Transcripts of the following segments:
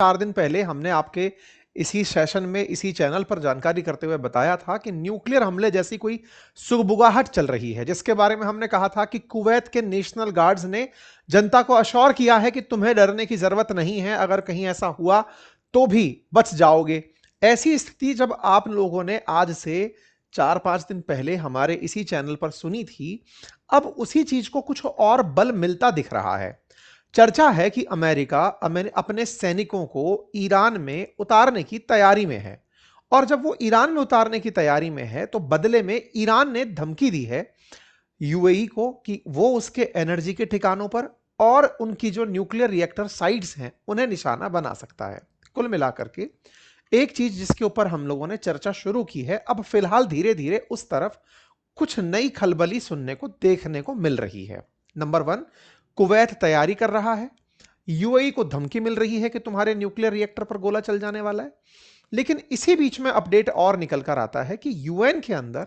4 दिन पहले हमने आपके इसी सेशन में इसी चैनल पर जानकारी करते हुए बताया था कि न्यूक्लियर हमले जैसी कोई सुगबुगाहट चल रही है, जिसके बारे में हमने कहा था कि कुवैत के नेशनल गार्ड्स ने जनता को अश्योर किया है कि तुम्हें डरने की जरूरत नहीं है, अगर कहीं ऐसा हुआ तो भी बच जाओगे। ऐसी स्थिति जब आप लोगों ने आज से 4-5 दिन पहले हमारे इसी चैनल पर सुनी थी, अब उसी चीज को कुछ और बल मिलता दिख रहा है। चर्चा है कि अमेरिका अपने सैनिकों को ईरान में उतारने की तैयारी में है, और जब वो ईरान में उतारने की तैयारी में है तो बदले में ईरान ने धमकी दी है यूएई को कि वो उसके एनर्जी के ठिकानों पर और उनकी जो न्यूक्लियर रिएक्टर साइट्स हैं उन्हें निशाना बना सकता है। कुल मिलाकर के एक चीज जिसके ऊपर हम लोगों ने चर्चा शुरू की है, अब फिलहाल धीरे धीरे उस तरफ कुछ नई खलबली सुनने को देखने को मिल रही है। नंबर 1, कुवैत तैयारी कर रहा है, यूएई को धमकी मिल रही है कि तुम्हारे न्यूक्लियर रिएक्टर पर गोला चल जाने वाला है। लेकिन इसी बीच में अपडेट और निकल कर आता है कि यूएन के अंदर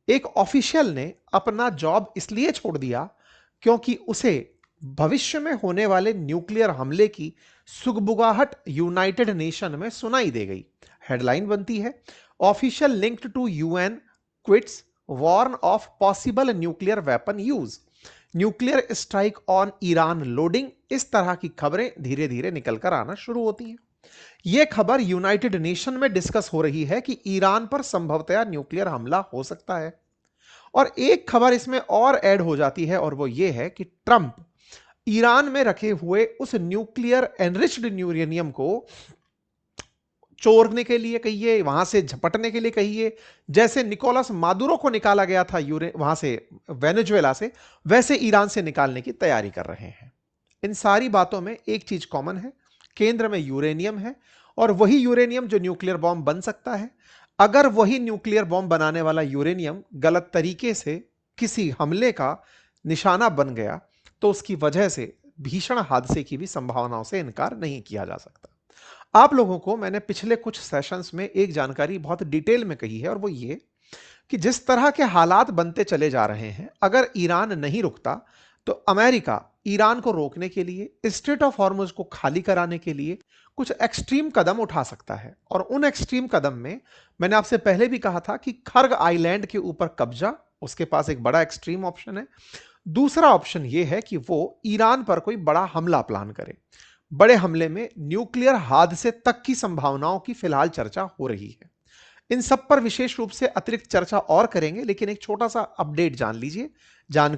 एक ऑफिशियल ने अपना जॉब इसलिए छोड़ दिया क्योंकि उसे भविष्य में होने वाले न्यूक्लियर हमले की सुगबुगाहट यूनाइटेड नेशन में सुनाई दे गई। हेडलाइन बनती है, official linked to UN quits warn of possible nuclear weapon use, nuclear strike on Iran loading. इस तरह की खबरें धीरे धीरे निकलकर आना शुरू होती हैं। यह खबर यूनाइटेड नेशन में डिस्कस हो रही है कि ईरान पर संभवतया न्यूक्लियर हमला हो सकता है। और एक खबर इसमें और ऐड हो जाती है, और वो ये है कि ट्रंप ईरान में रखे हुए उस न्यूक्लियर एनरिच्ड यूरेनियम को चोरने के लिए कहिए, वहां से झपटने के लिए कहिए, जैसे निकोलस मादुरो को निकाला गया था वहां से वेनेजुएला से, वैसे ईरान से निकालने की तैयारी कर रहे हैं। इन सारी बातों में एक चीज कॉमन है, केंद्र में यूरेनियम है, और वही यूरेनियम जो न्यूक्लियर बॉम्ब बन सकता है। अगर वही न्यूक्लियर बॉम्ब बनाने वाला यूरेनियम गलत तरीके से किसी हमले का निशाना बन गया तो उसकी वजह से भीषण हादसे की भी संभावनाओं से इनकार नहीं किया जा सकता। आप लोगों को मैंने पिछले कुछ सेशंस में एक जानकारी बहुत डिटेल में कही है, और वो ये कि जिस तरह के हालात बनते चले जा रहे हैं, अगर ईरान नहीं रुकता तो अमेरिका ईरान को रोकने के लिए, स्ट्रेट ऑफ हॉर्मुज को खाली कराने के लिए कुछ एक्सट्रीम कदम उठा सकता है। और उन एक्सट्रीम कदम में मैंने आपसे पहले भी कहा था कि खर्ग आइलैंड के ऊपर कब्जा उसके पास एक बड़ा एक्सट्रीम ऑप्शन है। दूसरा ऑप्शन यह है कि वो ईरान पर कोई बड़ा हमला प्लान करे। बड़े हमले में न्यूक्लियर हादसे तक की संभावनाओं की फिलहाल चर्चा हो रही है। इन सब पर विशेष रूप से अतिरिक्त चर्चा और करेंगे, लेकिन एक छोटा सा अपडेट जान लीजिए। जानकारी